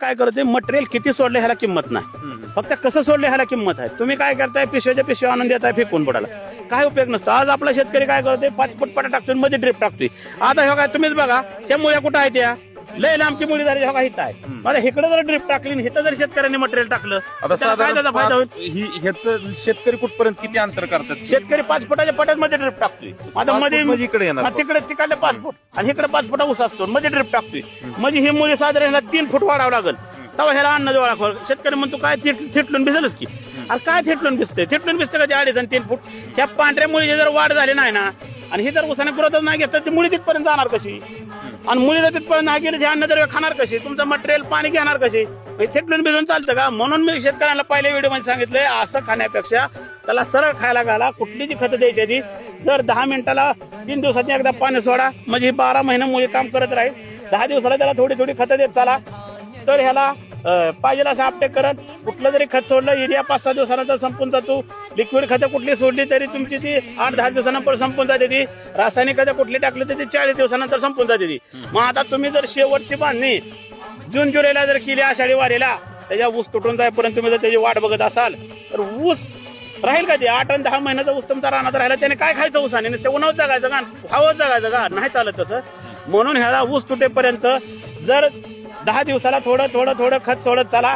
काय करते मटेरियल किती सोडले ह्याला किंमत नाही, फक्त कसं सोडले ह्याला किंमत आहे. तुम्ही काय करताय पिशव्याच्या पिशव्या आणून देताय फेकून पडायला, काय उपयोग नसतो. आज आपला शेतकरी काय करते 5 फूट पटा टाकतोय मध्ये ड्रिप टाकतोय. आता हे काय तुम्हीच बघा त्या मुळ्या कुठं आहेत, त्या लय लांबची मुळी झाली हे हित आहे. माझ्या इकडे जर ड्रिप टाकली हिथं जर शेतकऱ्यांनी मटेरियल टाकलं आता त्याला काय त्याचा फायदा होईल. ह्याचं शेतकरी कुठपर्यंत किती अंतर करतात? शेतकरी 5 फुटाच्या पट्यात मध्ये ड्रिप टाकतोय. आता मध्ये म्हणजे इकडे येणार तिकडे तिकडले 5 फूट आणि इकडे 5 फुटा ऊस असतो मध्ये ड्रिप टाकतोय. म्हणजे ही मुली साधारण 3 फूट वाढावं लागेल तेव्हा ह्याला अन्न जवळ. शेतकरी म्हणतो काय थिटलून भिजलच की. अरे काय थिटलून भिजते, थिटलून भिजतं का ते 2.5 आणि 3 फूट. ह्या पांढऱ्या मुळीची जर वाढ झाली नाही ना आणि ही जर उसाने ग्रोथच नाही घेतलं ती मुळी तिथपर्यंत जाणार कशी, आणि मुली जर तिथपर्यंत नाही गेली अन्न जर खाणार कशी, तुमचं मटेरियल पाणी घेणार कशी, थिटलून भिजून चालतं का. म्हणून मी शेतकऱ्यांना पहिल्या व्हिडिओ मध्ये सांगितलंय असं खाण्यापेक्षा त्याला सरळ खायला घाला. कुठली जी खतं द्यायची ती जर 10 मिनिटाला 3 दिवसांनी एकदा पाणी सोडा म्हणजे 12 महिने मुळी काम करत राहील. 10 दिवसाला त्याला थोडी थोडी खतं देत चाला तर ह्याला पाहिजे असं अपटेक करत. कुठलं जरी खत सोडलं युरिया 5-6 दिवसानंतर संपून जातो. लिक्विड खतं कुठली सोडली तरी तुमची ती 8-10 दिवसानंतर संपून जाते ती. रासायनिक खतं कुठली टाकली तर ती 40 दिवसानंतर संपून जाते ती. मग आता तुम्ही जर शेवटची बांधणी जून जुलैला जर केली आषाढी वारीला त्याच्या ऊस तुटून जाईपर्यंत तुम्ही जर त्याची वाट बघत असाल तर ऊस राहील का ते 8 आणि 10 महिन्याचा ऊस तुमचा रानात राहिला त्याने काय खायचं ऊसाने, नुसतं उन्हात जगायचं का हवं जगायचं का, नाही चालत तसं. म्हणून ह्याला ऊस तुटेपर्यंत जर 10 दिवसाला थोडं थोडं थोडं खत सोडत चाला.